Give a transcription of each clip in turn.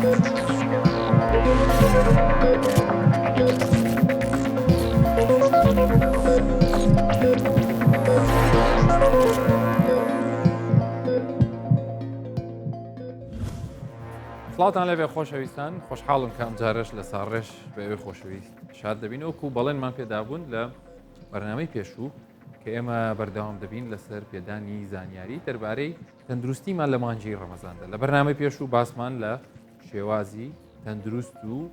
سڵاتان لەبێ خۆشەویستان خۆشحاڵم کە ئەم جارش لە ساڕێش بەوێ خۆشەویست شاد دەبین وەکو بەڵێنمان پێدابوون لە بەرنامەی پێشوو کە ئێمە بەردەوام دەبین لەسەر پێدانی زانیاری دەربارەی تەندروستیمان لە مانجی ڕەمەزاندا لە بەرنامەی پێشوو باسمان لە شێوازی تەندروست و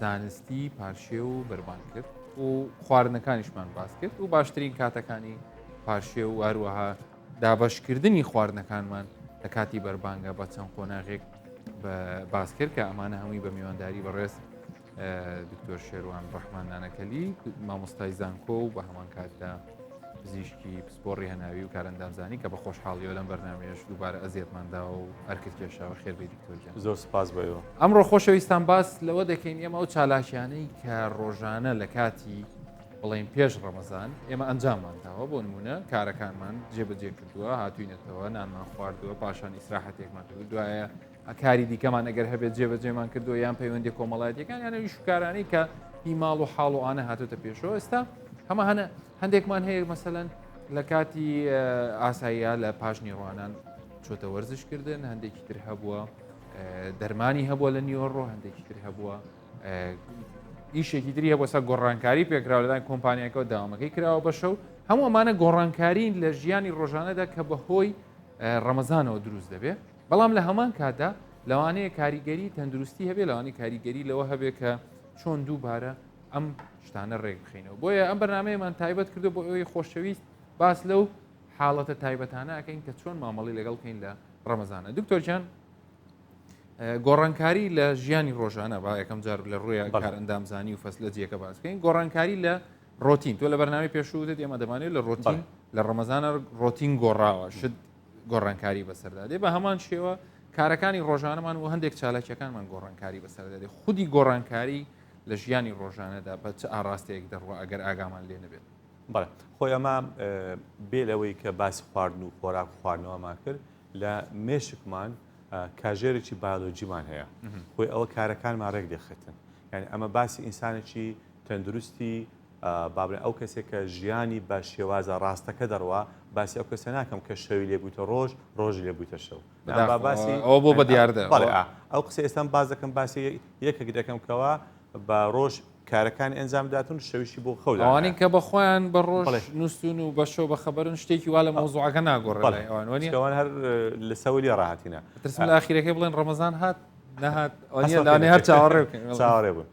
زانستی پارشێ و بەربان کرد و خواردنەکانیشمان باس کرد و باشترین کاتەکانی پارشێ و هەروەها دابەشکردنی خواردنەکانمان لە کاتی بەربانگە بە چەند قۆناغێک باس کرد کە ئەمانە هەمووی بە میوانداری بەڕێز دکتۆر شێروان ڕەحمان نانەکەلی مامۆستای زانکۆ و بە هەمان کاتدا پزیشکی پسپۆڕی هەناوی و کارەندامزانی کە بە خۆشحاڵیەوە لەم بەرنامەیەش دووبارە ئەزیەتماندا و هەرکرد کێشاوە خێربێ دکتۆرجان زۆر سپاس بەوە. ئەمڕۆ خۆشەویستان باس لەوە دەکەین ئێمە ئەو چالاکیانەی کە ڕۆژانە لە کاتی بڵین پێش ڕەمەزان ئێمە ئەنجاممانداوە بۆ نمونە کارەکانمان جێبەجێ کردووە هاتوینەتەوە نانمان خواردووە پاشان ئیسراحەتێکمان کردو دوایە ئەکاری دیکەمان ئەگەر هەبێت جێبەجێمان کردو یان پەیوەندی کۆمەڵایەتەکان یانەوی شوکارانەی کە هیماڵ و حاڵ و ئانە هاتوتە پێشەوە ئێستا هەمە هەنە هەندێکمان هەیە مەسەلەن لە کاتی ئاساییە لە پاش نیڕوانان چۆتە وەرزشکردن هەندێکی تر هەبووە دەرمانی هەبووە لە نیوەڕۆ هەندێکی تر هەبووە ئیشێکی تری هەبووە سەر گۆڕانکاری پێکراوە لەدان کۆمپانیەکەەوە داوامەکەی کراوە بەشە و هەموو ئەمانە گۆڕانکارین لە ژیانی ڕۆژانەدا کە بەهۆی ڕەمەزانەوە دروست دەبێت بەڵام لە هەمان کاتدا لەوانەیە کاریگەری تەندروستی هەبێ لەوانی کاریگەری لەوە هەبێ کە چۆن دووبارە ئەم شتانە ڕێک بخینەوە بۆیە ئەم بەرنامەیەمان تایبەت کردو بۆ ئەوەی خۆشەویست باس لەو حاڵەتە تایبەتانە ئەکەین کە چۆن مامەڵی لەگەڵ بکەین لە ڕەمەزانە دکتۆرجان گۆڕانکاری لە ژیانی ڕۆژانە با یەکەم جار لە ڕووی کارئەندامزانی و فەسلە جیەکە باس بکەین گۆڕانکاری لە ڕۆتین تۆ لە بەرنامەی پێشووتت ئێمە دەمانێت لە ڕۆتین لە ڕەمەزانە ڕۆتین گۆڕاوە شت گۆڕانکاری بەسەردادێ بە هەمان شێوە کارەکانی ڕۆژانەمان و هەندێک چالاکیەکانمان گۆڕانکاری بەسەردادێ خودی گۆڕانکاری لە ژیانی ڕۆژانەدا بە چه ئاراستەیەک دەڕوە ئەگەر ئاگامان لێ نەبێت بەڵێ خۆی ئەمە بێ لەوەی کە باسی خواردن و خۆراک خواردنەوەمان کرد لە مێشکمان کاژێرێکی بایۆلۆجیمان هەیە خۆی ئەوە کارەکانمان ڕێک دەخێتن یعنی ئەمە باسی ئینسانێکی تەندروستی بابرێن ئەو کەسێک کە ژیانی بە شێوازە ڕاستەکە دەڕوا باسی ئەو کەسە ناکەم کە شەوی لێبوویتە ڕۆژ ڕۆژی لێبوویتە شەو باسی ئەوە بۆ بە دیاردە ئەو قسە ئێستان باز دەکەم باسی یەکێک دەکەمکەوە بە ڕۆژ کارەکانی ئەنجامداتون شەویشی بۆ خەوت ئەوانەی کە بەخۆیان بە ڕۆژ نووسون و بە شەو بە خەبەرن شتێکی وا لە مۆزوعەکە ناگۆڕێنەوەن هەر لە سەولی ڕاهاتینە ترسم لە ئاخیرەکەی بڵێن ڕەمەزان هات نەهات ئەوانە هەر چاوەڕێ بوون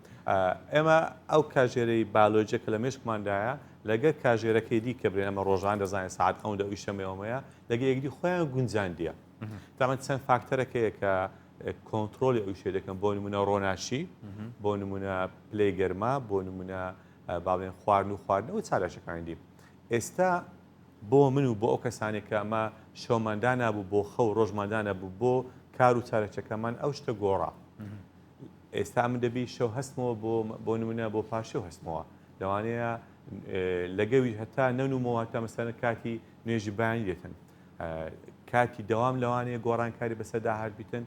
ئێمە ئەو کاژێرەی بالۆجێکە لە مێشکماندایە لەگەر کاژێرەکەی دی کە برێن ئەمە ڕۆژان دەزانین ساعت ئەوەندە ئیشەمەوەمەیە لەگە یەکدی خۆیان گونجاندیە تامە چەند فاکتەرەکەیە کە کۆنتترۆلی ئەو شێ دەکەن بۆ نمونە ڕۆناشی بۆ نمونە پلەی گەرما بۆ نمونە باڵێن خواردن و خواردنەوە چالاشەکانی دی ئێستا بۆ من و بۆ ئەو کەسانێک کە ئەمە شەوماندا نبوو بۆ خەو ڕۆژماندا نەبوو بۆ کار و چارەچەکەمان ئەو شتە گۆڕا ئێستا من دەبی شەو هەستمەوە بۆ نمونە بۆ پاشێ و هەستمەوە لەوانەیە لەگەوی هەتا نەنوومەوە تا مەسەلەن کاتی نوێژی بایانی دێتن کاتی دەوام لەوانەیە گۆڕانکاری بەسەردا هات بیتن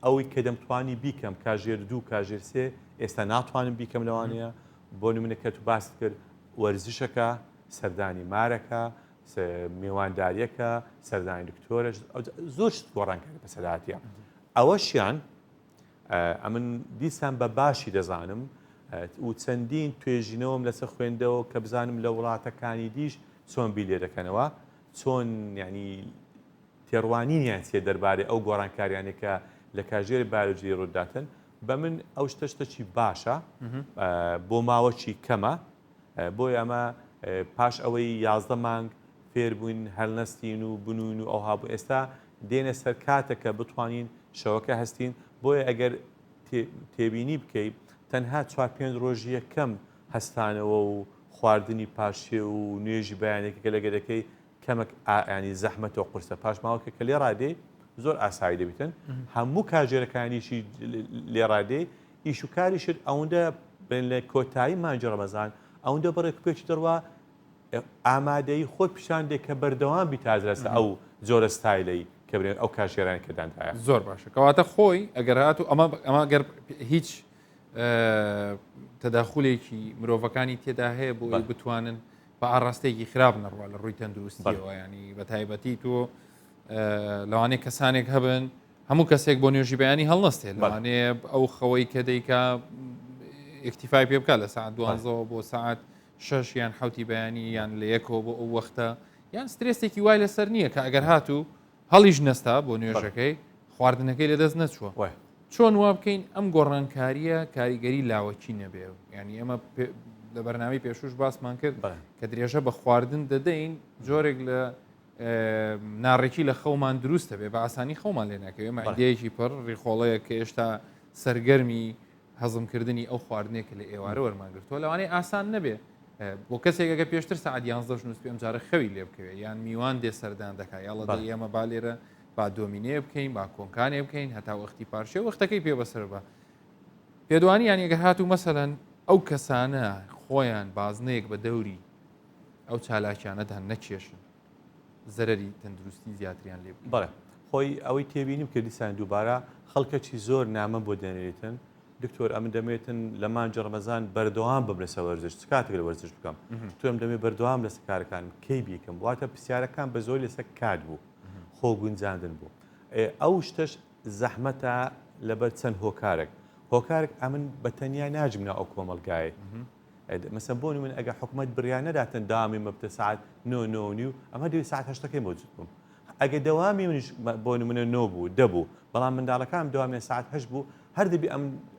ئەوەی کە دەمتوانی بیکەم کاژێر دوو کاژێر سێ ئێستا ناتوانم بیکەم لەوانەیە بۆ نمونە کە تو باست کرد وەرزشەکە سەردانی مارەکە میوانداریەکە سەردانی دکتۆرش زۆر شت گۆڕانکاری بەسەرهاتیە ئەوەشیان ئەمن دیسان بە باشی دەزانم و چەندین توێژینەوەم لەسەر خوێندەوە کە بزانم لە وڵاتەکانی دیش چۆن بیلێ دەکەنەوە چۆن ینی تێڕوانینیان سێ دەربارەی ئەو گۆڕانکاریانێکە لە کاژێری بایۆلۆجی ڕووداتن بە من ئەو شتەشتەکی باشە بۆ ماوەکی کەمە بۆی ئەمە پاش ئەوەی 11 مانگ فێر بووین هەڵنەستین و بنوون و ئەوها بوو ئێستا دێنە سەر کاتێکە بتوانین شەوەکە هەستین بۆیە ئەگەر تێبینی بکەیت تەنها 4-5 ڕۆژی یەکەم هەستانەوە و خواردنی پاشێ و نوێژی بەیانێکەکە لەگەرەکەی کەمێک ینی زەحمەتەوە قورسە پاش ماوەکە کە لێ ڕادێ زۆر ئاسایی دەبیتن هەموو کاژێرەکانیشی لێ ڕادێ ئیش و کاریشت ئەوەندە لە کۆتایی مانجی ڕەمەزان ئەوەندە بەڕێکپێکی دەڕوا ئامادەی خۆت پیشان دێ کە بەردەوام بیتازرەسە ئەو جۆرە ستایلەی کە برێن ئەو کاژێرانی کرددانایە زۆر باشە کەواتە خۆی ئەگەر هاتو ئەمە گەر هیچ تەداخولێکی مرۆڤەکانی تێدا هەیە بۆ ئەوی بتوانن بە ئاڕاستەیەکی خراپ نەڕوا لە ڕووی تەندروستیەوە ینی بە تایبەتی تۆ لەوانەیە کەسانێک هەبن هەموو کەسێک بۆ نوێژی بەیانی هەڵنەستێ لەوانەیە ئەو خەوەی کە دەیکا ئیکتیفای پێ بکات لە ساعت 12 بۆ ساعت 6 یان حوتی بەیانی یان لە یەکەوە بۆ ئەو وەختە یان سترێسێکی وای لەسەر نییە کە ئەگەر هاتوو هەڵیش نەستا بۆ نوێژەکەی خواردنەکەی لەدەست نەچووە چۆن وا بکەین ئەم گۆڕانکاریە کاریگەری لاوەکی نەبێ ینی ئەمە لە بەرنامی پێشوش باسمان کرد کە درێژە بە خواردن دەدەین جۆرێک لە ناڕێکی لە خەومان دروستە بێ بە ئاسانی خەومان لێ ناکەوێ مەعدەیەکی پڕ ڕێخۆڵەیە کە ئێشتا سەرگەرمی هەزمکردنی ئەو خواردنێکە لە ئێوارە وەرمانگرتووە لەوانەیە ئاسان نەبێ بۆ کەسێکەکە پێشتر سعات 11 پێم جارە خەوی لێ بکەوێت یان میوان دێ سەردان دەکات یاڵە ئێمە با لێرە با دۆمینێ بکەین با کۆنکانێ بکەین هەتا وەختی پارشێ وەختەکەی پێ بەسەر بە پێدوانی یان ئەگەر هاتوو مەسەلەن ئەو کەسانە خۆیان بازنەیەک بە دەوری ئەو چالاکیانەدان نەکێشن زەرری تەندروستی زیاتریان لێ بڵێ خۆی ئەوەی تێبینیم کە دیسان دووبارە خەڵکەکی زۆر نامە بۆ دێنێتن دکتۆر ئەم دەمێتن لە مانجە ڕەمەزان بەردەوام بم لەسەر وەرزش کاتێک لە وەرزش بکەم تۆم دەمێت بەردەوام لەسەر کارەکانم کەی بیکەم واتە پرسیارەکان بە زۆر لەسەر کات بوو خۆ گونجاندن بوو ئەو شتش زەحمەتە لەبەر چەند هۆکارێک ئەمن بە تەنیا ناجمنا ئەو کۆمەلگایە مەسەن بۆ من ئەگە حکومەت بریان نەداتن داوامی مەبتە ساعت 9 ئەمە دوی ساعت هەشتەکەی موجود بووم ئەگە دەوامی منیش بۆ نمونە 9 بوو دەبوو بەڵام منداڵەکان داوامی ساعت 8 بوو هەر دەبی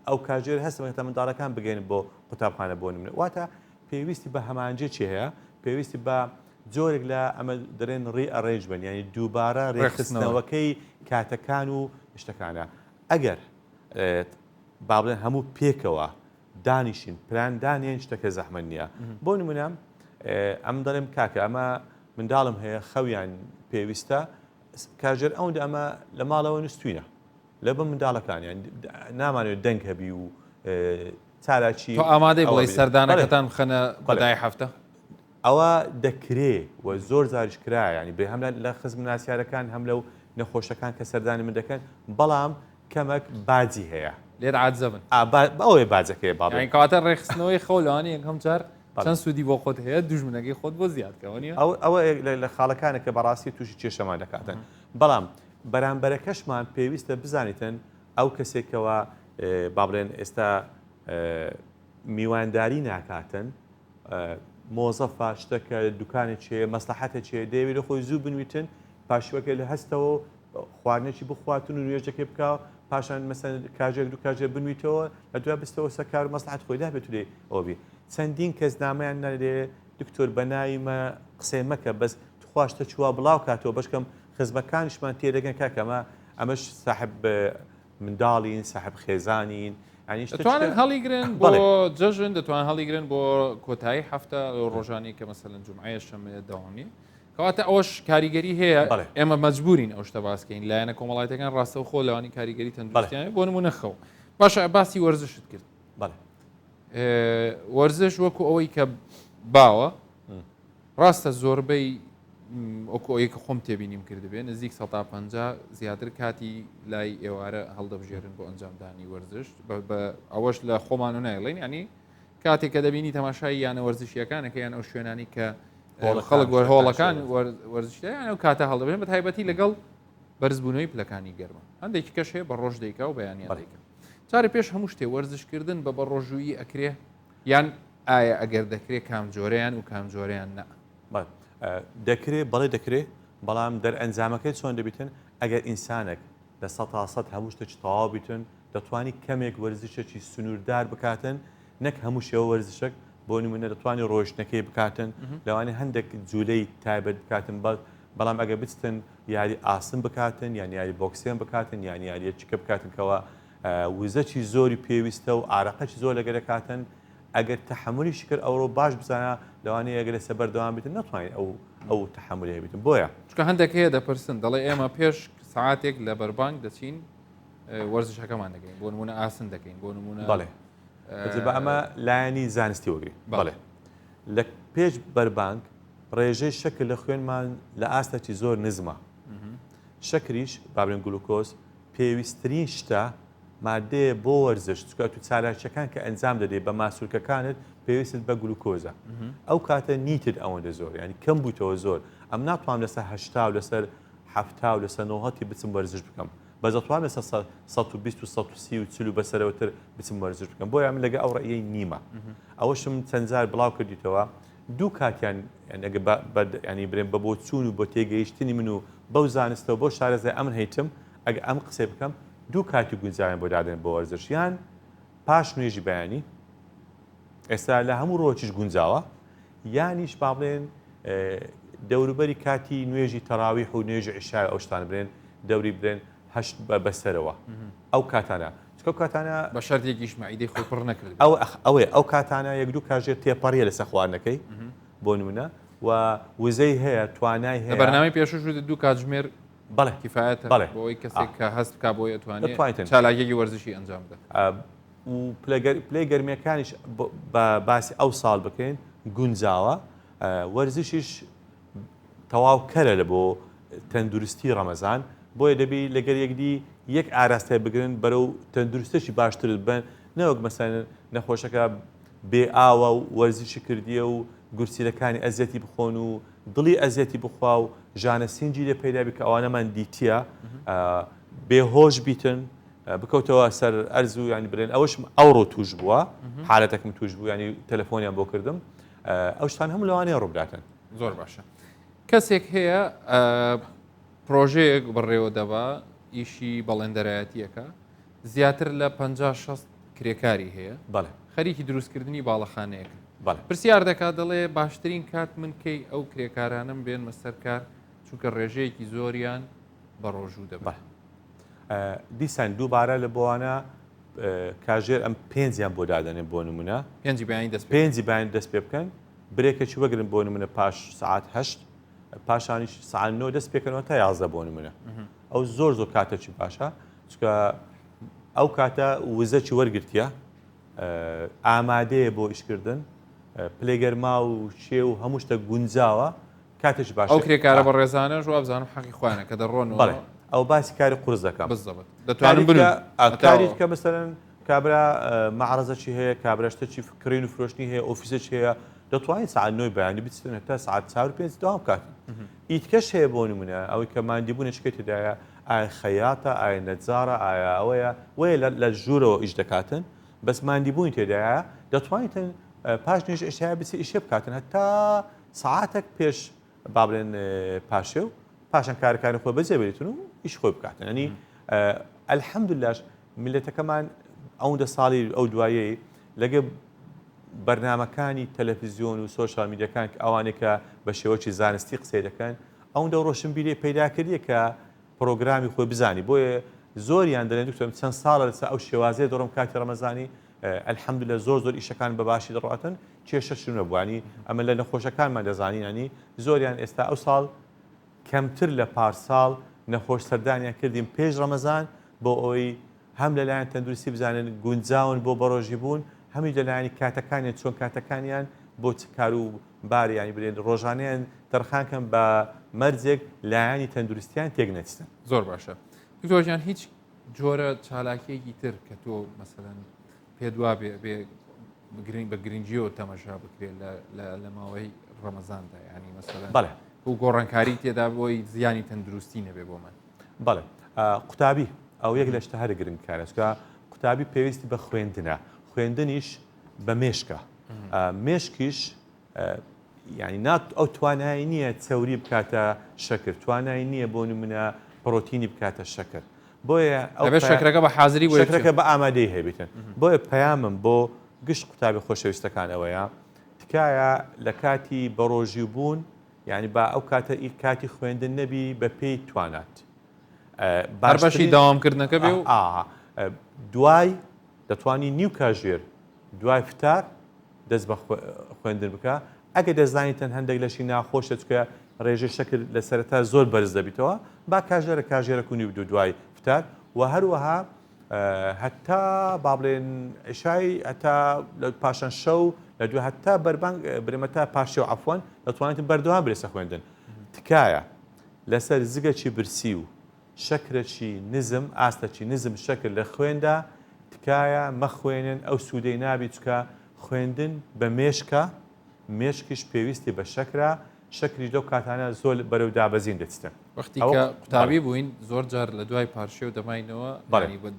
ئەو کاژێر هەستمەکە منداڵەکان بگەین بۆ قوتابخانە بۆ نمونە واتە پێویستی بە هەمانجێ چی هەیە پێویستی بە جۆرێک لە ئەمە دەرێن ڕێئەڕێنجمنت ینی دووبارە ڕێخستنەوەکەی کاتەکان و شتەکانە ئەگەر با بڵێن هەموو پێکەوە دانیشین پلاندانیان شتەکە زەحمەت نییە بۆ نمونە ئەم دەڵێم کاکە ئەمە منداڵم هەیە خەویان پێویستە کاژێر ئەوەندە ئەمە لە ماڵەوە نووسینە لە بە منداڵەکانیان نامانوێت دەنگ هەبی و چالاکی ئامادەی بڵێ سەردانەکەتان بخەنە بەدای هەفتە ئەوە دەکرێت و زۆر زاریش کرایە ینی بێ هەم لە خزم ناسیارەکان هەم لەو نەخۆشەکان کە سەردانی من دەکەن بەڵام کەمەک باجی هەیە لێر عادزەبن ئەوەی باجەکەی باڵ کەواتە ڕێخستنەوەی خەولانی یەکەم جار چەند سوودی بۆ خۆت هەیە دوژمنەکەی خۆت بۆ زیادکەوەنیە ئەوە لە خاڵەکانە کە بەڕاستی تووشی کێشەمان دەکاتن بەڵام بەرامبەرەکەشمان پێویستە بزانیتن ئەو کەسێکەوە با بڵێن ئێستا میوانداری ناکاتن مۆزەفا شتەکە دوکانێک چێ مەسلحەتە چێ دەیەوێت خۆی زوو بنویتن پاشوەکە لە هەستەوە خواردنێکی بخواتن و نوێژەکەی بکاو پاشان مەسەن کاژێک دوو کاژێ بنویتەوە لە دوای بستەوە سەکار مەسلحەت خۆی دابێت لێ ئەوبی چەندین کەس نامەیان نەلێ دکتۆر بەناویمە قسەی مەکە بەس توخواشتە چوە بڵاو کاتەوە بەشکەم خزمەکانیشمان تێدەگەن کاکەمە ئەمەش ساحب منداڵین ساحب خێزانین دەتوانن هەڵیگرن بۆ جەژن دەتوان هەڵیگرن بۆ کۆتایی هەفتە ڕۆژانی کە مەسەلەن جومعە شەمە داوامی کەواتە ئەوش کاریگەری هەیە ئێمە مەجبورین ئەو شتە باسکەین لایەنە کۆمەڵایەتەکان ڕاستەو خۆ لەوانی کاریگەری تەندروستیان بۆ نمونە خەو باشە باسی وەرزشت کرد وەرزش وەکو ئەوەی کە باوە ڕاستە زۆربەی ئۆکو ئەوەی کە خۆم تێبینیم کردبێ نزیک 150 زیاتر کاتی لای ئێوارە هەڵدەبژێرن بۆ ئەنجامدانی وەرزش بە ئەوەش لە خۆمان و نایڵێن ینی کاتێک کە دەبینی تەماشای یانە وەرزشیەکانەکە یان ئەو شوێنانی کە خەڵک هۆڵەکان وەرزشیان و کاتە هەڵدەبێن بە تایبەتی لەگەڵ بەرزبوونەوەی پلەکانی گەرمە هەندێکی کەش هەیە بە ڕۆژ دەیکا و بەیانیان دەیکە جارێ پێش هەموو شتێ وەرزشکردن بە ڕۆژوویی ئەکرێ یان ئایا ئەگەر دەکرێت کام جۆرەیان و کام جۆرەیان نە دەکرێت بەڵێ دەکرێت بەڵام دەرئەنجامەکەی چۆن دەبیتن ئەگەر ئینسانێک لە 100 هەموو شتێکی تەواو بیتن دەتوانی کەمێک وەرزشێکی سنووردار بکاتن نەک هەموو شێوە وەرزشک بۆ نمونە دەتوانانی ڕۆژنەکەی بکاتن لەوانێ هەندێک جوولەی تایبەت بکاتن بەڵام ئەگە بچتن یاری ئاسم بکاتن یان یاری بۆکسیان بکاتن یان یاریە چکە بکاتنکەوە وزەکی زۆری پێویستە و ئارەقەی زۆر لەگە دەکاتن ئەگەر تەحملی شکر ئەوڕۆ باش بزانە لەوانەیە ئەگەر لەسە بەردەوام بێتن ناتوانین ئەو تەحملی هەبێتن بۆیە چکە هەندێک هەیە دەپرسن دەڵێ ئێمە پێش ساعاتێک لە بەربانگ دەچین وەرزشەکەمان دەکەین بۆ نمونە ئاسن دەکەین بۆ نمونە بەڵێ بە ئەمە لایەنی زانستی وەگری بەڵێ لە پێش بەربانگ ڕێژەی شەکل لە خوێنمان لە ئاستێکی زۆر نزمە شەکریش بابرێن گلوکۆز پێویستترین شتە مادەیە بۆ وەرزش چکە تو چالاکیەکان کە ئەنجام دەدەیت بە ماسوولکەکانت پێویستت بە گلوکۆزە ئەو کاتە نیتت ئەوەندە زۆر ینی کەم بوویتەوە زۆر ئەم ناتوانم لەسەر هەشتا و لەسەر هەفتا و لەسەر نۆهەتی بچم وەرزش بکەم بەزەتوان لەسەر 120 و 130 و چلو بەسەرەوەتر بچم وەرزش بکەم بۆیە من لەگە ئەو ڕێیەی نیمە ئەوەشم چەند جار بڵاو کردیتەوە دوو کاتیان ینی برێن بە بۆ چوون و بۆ تێگەیشتنی من و بەو زانستەوە بۆ شارەزای ئەمن هەیتم ئەگە ئەم قسەی بکەم دوو کاتی گونجاویان بۆ دادن بۆ وەرزشیان پاش نوێژی بەیانی ئێستا لە هەموو ڕۆکیش گونجاوە یانیش با بڵێن دەوروبەری کاتی نوێژی تەراویح و نوێژی عیشای ئەو شتان برێن دەوری برێن هەشت بەسەرەوە ئەو کاتانە چکە کاتانە بە شەرتێکیش مەعیدەی خۆی پڕ نەکرد ئەوەیە ئەو کاتانە یەک دوو کاژێت تێپەڕیە لەسەر خواردنەکەی بۆ نمونە و وزەی هەیە توانای هەیە بەرنامەی پێشوش دوو کاتژمێر بەڵێ کیفایەتە بەڵێ بۆی کەسێک کە هەست بکە بۆی ئەتوانێت دەتوانێت چالاکیێکی وەرزشی ئەنجام بدە و پلەی گەرمیەکانیش بە باسی ئەو ساڵ بکەین گونجاوە وەرزشیش تەواو کەرە لە بۆ تەندروستی ڕەمەزان بۆیە دەبی لەگەر یەکدی یەک ئاراستای بگرن بەرەو تەندروستەشی باشترت بن نەوەک مەسەن نەخۆشەکە بێ ئاوە و وەرزشی کردیە و گورسیلەکانی ئەزیەتی بخۆن و دڵی ئەزیەتی بخوا و ژانە سینجی لێ پەیدا بی کە ئەوانەمان دیتیە بێهۆش بیتن بکەوتەوە سەر ئەرز و ینی برێن ئەوەش ئەوڕۆ توش بووە حالەتێکم توش بوو ینی تەلەفۆنیان بۆ کردم ئەو شتان هەموو لەوانەیە ڕووداتن زۆر باشە کەسێک هەیە پرۆژەیەک بڕێوە دەبا ئیشی بەڵێندەرایەتیەکە زیاتر لە 50-60 کرێکاری هەیە بەڵێ خەریکی دروستکردنی باڵەخانەیەەکە بەڵێ پرسیار دەکات دەڵێ باشترین کات من کەی ئەو کرێکارانم بێن مەسەر کار چونکە ڕێژەیەکی زۆریان بە ڕۆژوو دەبێت دیسان دووبارە لە بۆوانە کاژێر ئەم پێنجیان بۆ دادەنێن بۆ نمونە پێنجی باین دەست پێ بکەن برێکێکی وەگرن بۆ نمونە پاش سعات 8 پاشانیش سعات 9 دەست پێکەنەوە تا 11 بۆ نمونە ئەو زۆر کاتێکی باشە چکە ئەو کاتە وزەکی وەرگرتیە ئامادەیە بۆ ئیشکردن پلێگەرما و شێ و هەموو شتە گونجاوە کاتێکی باش ئەو کرێکارە بە ڕێزانە ژوا بزانم حەقی خوانە کە دەڕۆنەوە ئەو باسی کاری قورس دەکەم بزەبێت دەتوانم کاری کە مەسەرەن کابرا معرەزەکی هەیە کابراشتەی کڕین و فرۆشتنی هەیە ئۆفیسێک هەیە دەتوانین سعات 9 بەیانی بچن تا سعات 4 دوام کات ئیتکەش هەیە بۆ نمونە ئەوەی کە مادیبوونە شکێتیدایە ئایا خەیاتە ئایا نەجارە ئایا ئەوەیە وەیە لە ژوورەوە ئیش دەکاتن بەس مادیبوونی تێدایە دەتوانیتن پاش نوێژ ئیشتیا بچی ئیشێ بکاتن هەتا سعاتێک پێش با بڵێن پاشێ و پاشان کارەکانی خۆی بەجێ بێتن و ئیش خۆی بکاتن ئەنی ئەلحەمدولیلاش میلەتەکەمان ئەوەندە ساڵی ئەو دوایەی لەگە بەرنامەکانی تەلەڤیزیۆن و سۆشال میدیەکان کە ئەوانێک کە بە شێوەی زانستی قسەی دەکەن ئەوەندە ڕۆشنبیری پەیداکردیە کە پرۆگرامی خۆی بزانی بۆیە زۆریان دەڵێن دوکتۆر چەند ساڵە لەسەر ئەو شێوازەیە دەڕۆم کاتی ڕەمەزانی ئەلحەمدولillah زۆر ئیشەکان بەباشی دەڕاتن کێشەش نەبووانی ئەمە لە نەخۆشەکانمان دەزانین ینی زۆریان ئێستا ئەو ساڵ کەمتر لە پارساڵ نەخۆش سەردانیان کردیم پێش ڕەمەزان بۆ ئەوەی هەم لەلایەن تەندروستی بزانن گونجاون بۆ بەڕۆژی بوون هەمی لەلایەنی کاتەکانیان چۆن کاتەکانیان بۆ کار و باری ینی برێن ڕۆژانیان تەرخانکەم بە مەرجێک لایەنی تەندروستیان تێک نەچستن زۆر باشە دکتۆرجان هیچ جۆرە چالاکیەکی تر کە تۆ مەسەلەن پێدوا بێ بە گرنگیەوە تەمەشا بکرێت لە ماوەی ڕەمەزاندا ینی مەسەلەن بەڵێ و گۆڕانکاری تێدا بۆی زیانی تەندروستی نەبێ بۆ من بەڵێ قوتابی ئەو یەک لە شتە هەرە گرنگکارە چکە قوتابی پێویستی بە خوێندنە خوێندنیش بە مێشکە مێشکیش ینی نات ئەو توانایی نییە چەوری بکاتە شەکر توانایی نییە بۆ نمونە پرۆتینی بکاتە شەکر بۆیە ئەو شەکرەکە بە حازری شەکرەکە بە ئامادەی هەبێتن بۆیە پەیامم بۆ گشت قوتابی خۆشەویستەکان ئەوەیە تکایە لە کاتی بەڕۆژی بوون یعنی با ئەو کاتە کاتی خوێندن نەبی بە پێی توانات باشی داوامکردنەکە بێ و دوای دەتوانی نیو کاژێر دوای فتار دەست بە خوێندن بکە ئەگە دەزانیتەن هەندێک لەشی ناخۆشە چکە ڕێژەی شەکر لە سەرەتا زۆر بەرز دەبیتەوە با کاژێرە کونی بدو دوای فتار و هەروەها هەتا با بڵێن عیشای هەتا لە پاشان شەو لە دوای هەتا بەربانگ برێمەتا پاشێ و عەفوان دەتوانێتن بەردەوام برێسە خوێندن تکایە لەسەر زگەکی برسی و شەکرەی نزم ئاستەکی نزم شەکر لە خوێندا تکایە مەخوێنن ئەو سوودەی نابی چکە خوێندن بە مێشکیش پێویستی بە شەکری دەو کاتانە زۆر بەرەو دابەزین دەچتە وەختی کە قوتابی بووین زۆر جار لە دوای پارشێ و دەماینەوە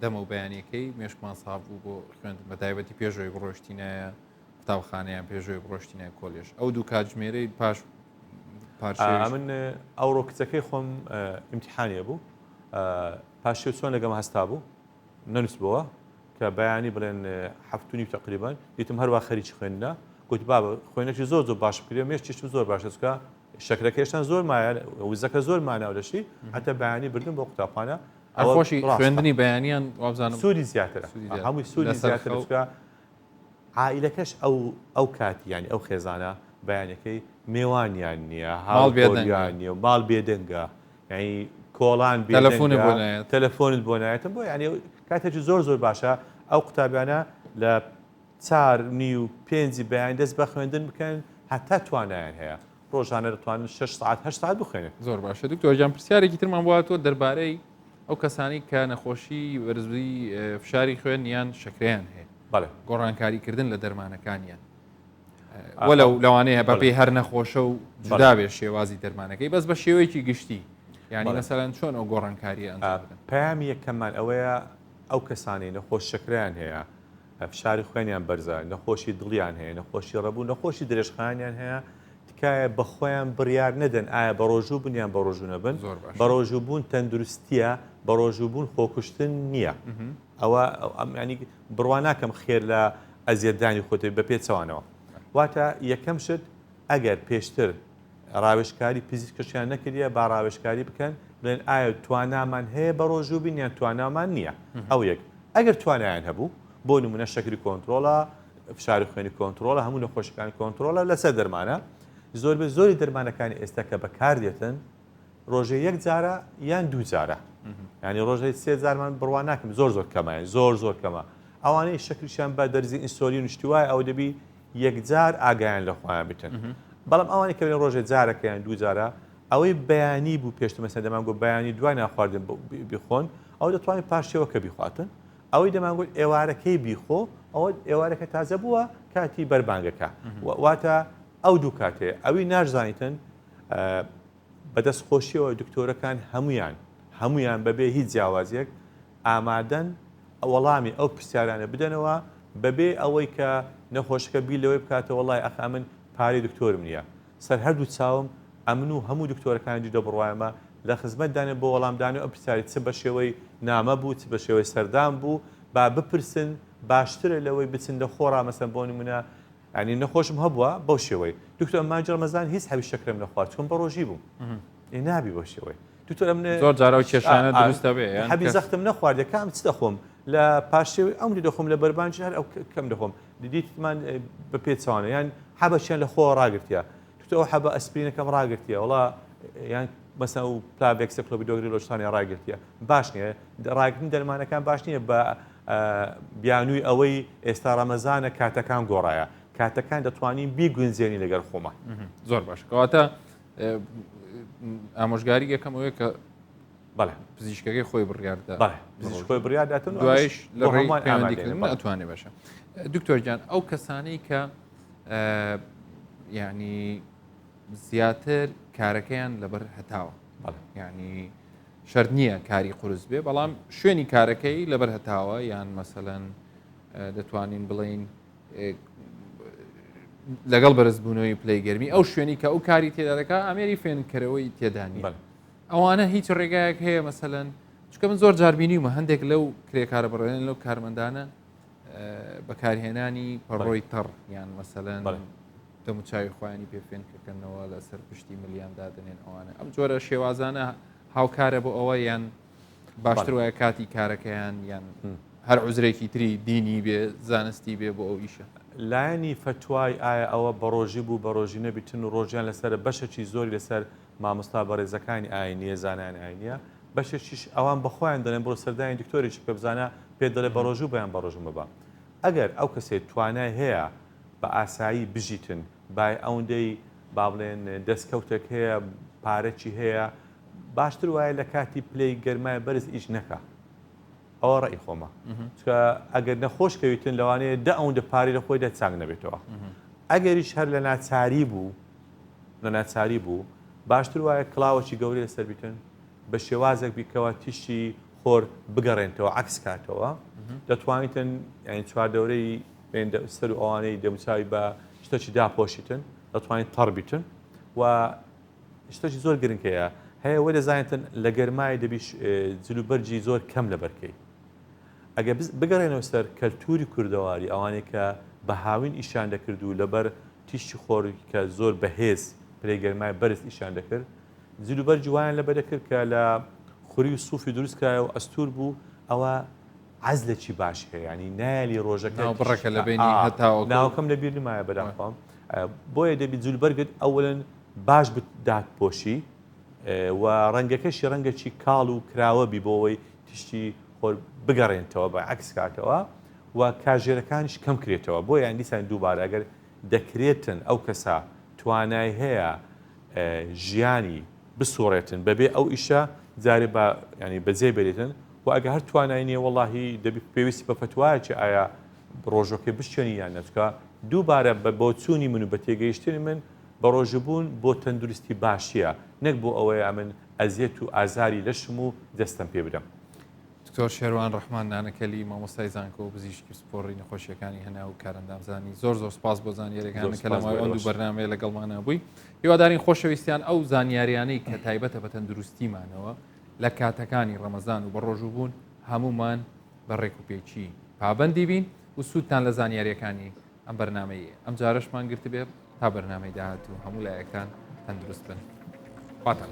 دەمە و بەیانەکەی مێشکمان ساف بوو بۆ خوێندن بە تایبەتی پێشۆی بڕۆشتینایە قوتابخانەیان پێشۆی بڕۆشتینای کۆلێژ ئەو دوو کاتژمێرەی پاش من ئەوڕۆ کچەکەی خۆم ئیمتیحانیە بوو پاشێ چۆن لەگەم هەستا بوو نەنووسبەوە کە بەیانی بڵێن هەفتونی تقریبان دیتم هەروە خەریکی خوێندە گوتی بابە خوێنێکی زۆر باش بکرێ مێشتیشم زۆر باشە چکە شەکرەکەشتان زۆر مایە وزەکە زۆر ماناو دەشی هەتە بەیانی بردن بۆ قوتابخانە خۆشی خوێندنی بەیانیان وابزانم سوودی زیاترە هەمووی سوودی زیاتر چکە عائیلەکەش ئەو کاتی ینی ئەو خێزانە بەیانەکەی میێوانیان نییە هاڵبێدیان نیە و ماڵ بێدەنگە یعنی کۆڵان تەلەفۆنت بۆ نایەتم بۆ ینی کاتێکی زۆر باشە ئەو قوتابیانە لە 4:30 بەیان دەست بە خوێندن بکەن هەتا توانایان هەیە ڕۆژانە دەتوانن 6 ساعت 8 ساعت بخوێنێت زۆر باشە دکتۆرجان پرسیارێکی ترمان بواتەوە دەربارەی ئەو کەسانی کە نەخۆشی وەرزبی فشاری خوێن یان شەکرەیان هەیە بەڵێ گۆڕانکاریکردن لە دەرمانەکانیان وەلەو لەوانەیە بەپێی هەر نەخۆشە و جودا بێ شێوازی دەرمانەکەی بەس بە شێوەیەکی گشتی یعنی مەسەلەن چۆن ئەو گۆڕانکاریە ئەنجام بدەن پەیامی یەکەممان ئەوەیە ئەو کەسانی نەخۆش شەکرەیان هەیە فشاری خوێنیان بەرزە نەخۆشی دڵیان هەیە نەخۆشی ڕەبوو نەخۆشی درێژخانیان هەیە تکایە بە خۆیان بڕیار نەدەن ئایا بە ڕۆژوو بنیان بە ڕۆژوو نەبن بە ڕۆژوو بوون تەندروستیە بە ڕۆژوو بوون خۆکوشتن نییە ئەوە ینی بڕوا ناکەم خێر لە ئەزیەتدانی خۆتی بە پێچەوانەوە واتە یەکەم شت ئەگەر پێشتر ڕاوێژکاری پزیسکەشیان نەکردیە با ڕاوێژکاری بکەن بڵێن ئایا توانامان هەیە بە ڕۆژوو بینیان توانامان نییە ئەو یەک ئەگەر توانایان هەبوو بۆ نمونە شەکری کۆنتترۆلە فشاری خوێنی کۆنتترۆلە هەموو نەخۆشەکانی کۆنتترۆلە لەسەر دەرمانە زۆری دەرمانەکانی ئێستا کە بەکاردێتن ڕۆژێ یەک جارە یان دوو جارە ینی ڕۆژەی 3 جارمان بڕوا ناکەم زۆر کەمایە زۆر کەمە ئەوانەی شەکریشیان بە دەرزی ئینسۆلی نیشتیوای ئەو دەبی یەکجار ئاگایان لە خۆیان بتن بەڵام ئەوانی کە ڕۆژێ جارەکەیان دوو جارە ئەوەی بەیانی بوو پێشتر مەسەن دەمانگو بەیانی دوای ناخواردن بیخۆن ئەو دەتوانێت پاشەوە کە بیخواتن ئەوەی دەمانگوت ئێوارەکەی بیخۆ ئەوە ئێوارەکە تازە بووە کاتی بەربانگەکە واتە ئەو دوو کاتەیە ئەوی ناشزانیتن بەدەستخۆشیەوە دکتۆرەکان هەمویان بەبێ هیچ جیاوازیەک ئامادەن وەڵامی ئەو پرسیارانە بدەنەوە بەبێ ئەوەی کە نەخۆشەکە بی لەوەی بکاتەوە وەڵای ئەخ من پارەی دکتۆرم نییە سەر هەردوو چاوم ئەمن و هەموو دکتۆرەکانی دەبڕواایمە لە خزمەتدانێت بۆ وەڵامدانی ئەو پرسیاری چ بە شێوەی نامە بوو چ بە شێوەی سەردان بوو با بپرسن باشترە لەوەی بچن لە خۆڕا مەسەن بۆ نمونە ینی نەخۆشم هەبووە بەو شێوەی دکتۆر ماجر مەزان هیچ هەوی شەکرم نەخوارد چۆن بە ڕۆژی بووم نابی بۆ شێوەی دکتۆر زۆر جارە و کێشانە دروستە بێ هەبی زەختم نەخوارد یەکەم چ دەخۆم لە پاشێوی ئەوی دەخۆم لە بەربانجی هەر ئەو کەم دەخۆم دیدیتمان بە پێچوانە یان حەبەشیان لە خۆ ڕاگرتیا دکتۆر ئەو حەبە ئەسپرینەکەم ڕاگرتیە وڵا یان مەسە و پلاڤێکسە کلۆبی دۆگری لۆشتانی ڕاگرتیە باش نییە ڕاگرتن دەرمانەکان باش نییە بە بیانووی ئەوەی ئێستا ڕەمەزانە کاتەکان گۆڕایە کاتەکان دەتوانین بیگونجێنی لەگەر خۆمان زۆر باش کەواتە ئامۆژگاری یەکەم ئەوەیە کە بەڵێ پزیشکەکەی خۆی بڕیاردا خۆی بڕیارداتن دوایش لە ڕێی ئەتوانێ باشە دکتۆر گیان ئەو کەسانەی کە یعنی زیاتر کارەکەیان لەبەر هەتاوە یعنی شەرت نییە کاری قورس بێ بەڵام شوێنی کارەکەی لەبەر هەتاوە یان مەسەلەن دەتوانین بڵین لەگەڵ بەرزبوونەوەی پلەی گەرمی ئەو شوێنی کە ئەو کاری تێدا دەکات ئەمێری فێنکەرەوەی تێدانی ئەوانە هیچ ڕێگایەک هەیە مەسەلەن چکە من زۆر جاربینیمە هەندێک لەو کرێکارە بڕێن لەو کارمەندانە بەکارهێنانی پەڕۆی تەڕ یان مەسەلەن دەموچاوی خۆیانی پێ فێنکەکەنەوە لەسەر پشتی ملیان دادنێن ئەوانە ئەم جۆرە شێوازانە هاوکارە بۆ ئەوە یان باشتر وایە کاتی کارەکەیان یان هەر عوزرێکی تری دینی بێ زانستی بێ بۆ ئەو ئیشە لایەنی فتوای ئایا ئەوە بەڕۆژی بوو بەڕۆژی نەبیتن و ڕۆژیان لەسەر بەشێکی زۆری لەسەر مامۆستا بەڕێزەکانی ئاینیە زانایان ئاینیە بەشێکیش ئەوان بەخۆیان دەڵێن بۆ سەردانی دکتۆرێکی پێ بزانە پێ دەڵێ بەڕۆژوو بەیان بەڕۆژم ببە ئەگەر ئەو کەسێت توانای هەیە بە ئاسایی بژیتن بای ئەوەندەی با بڵێن دەستکەوتێک هەیە پارەکی هەیە باشتر وایە لە کاتی پلەی گەرمای بەرز ئیش نەکە ئەوە ڕێی خۆمە چکە ئەگەر نەخۆشکەویتن لەوانەیە ئەوەندە پارەی لە خۆی دەچنگ نەبێتەوە ئەگەریش هەر لە ناچاری بوو باشتر وایە کڵاوەکی گەورەی لەسەر بیتن بە شێوازێک بیکەوە تیشتی خۆر بگەڕێنەوە عکس کاتەوە دەتوانیتن یعنی چواردەورەی سەر و ئەوانەی دەموچاوی بە شتێکی داپۆشیتن دەتوانین تەڕبیتن و شتێکی زۆر گرنگەیە هەیە وە دەزانێتن لە گەرمای دەبی جلوبەرجی زۆر کەم لە بەرکەی ئەگە بگەڕێنەوە سەر کەلتوری کوردەواری ئەوانەیە کە بە هاوین ئیشان دەکرد و لەبەر تیشتی خۆر کە زۆر بەهێز پلەی گەرمای بەرز ئیشان دەکرد جلوبەرجی وایان لەبەر دەکرد کە لە خوری و سوفی دروستکرایە و ئەستور بوو ئەوە عەزلێکی باش هەیە ینی نایلی ڕۆژەکە بڕەکە لە بینی هەتا ناوکەم لەبیر نمایە بەداخوام بۆیە دەبی جلوبەرگت ئەوەن باش دادپۆشی و ڕەنگەکەشی ڕەنگەکی کاڵ و کراوەبی بۆەوەی تشتی خۆر بگەڕێنەوە بە عکس کاتەوە و کاژێرەکانیش کەم کرێتەوە بۆ یان دیسان دووبارە ئەگەر دەکرێتن ئەو کەسە توانای هەیە ژیانی بسۆڕێتن بەبێ ئەو ئیشە جارێ بە ینی بەجێ بێتن و ئەگە هەر توانای نییە وەڵاهی دەبی پێویستی بە فتوایەکی ئایا ڕۆژۆکێ بشتێنی یان نەچکە دووبارە بە بۆچوونی من و بە تێگەیشتنی من بە ڕۆژبوون بۆ تەندروستی باشیە نەک بۆ ئەوەیە من ئەزیەت و ئازاری لەشم و دەستم پێ بدەم. دکتۆر شێروان ڕەحمان نانەکەلی مامۆستای زانکۆ و پزیشکی سپۆڕی نەخۆشیەکانی هەنا و کارەندامزانی زۆر سپاس بۆ زانیاریەکانە کە لەمای ئەو دوو بەرنامەیە لەگەڵمانە بووی. هیوادارین خۆشەویستیان ئەو زانیاریانەی کە تایبەتە بە تەندروستیمانەوە لە کاتەکانی ڕەمەزان و بە ڕۆژوبوون هەمومان بەڕێک و پێچی پابەندی بین و سوودتان لە زانیاریەکانی ئەم بەرنامەیە ئەم جارەشمان گرت بێ تا بەرنامەی داهاتوو هەموو لایەکان تەندروست بن. خواتان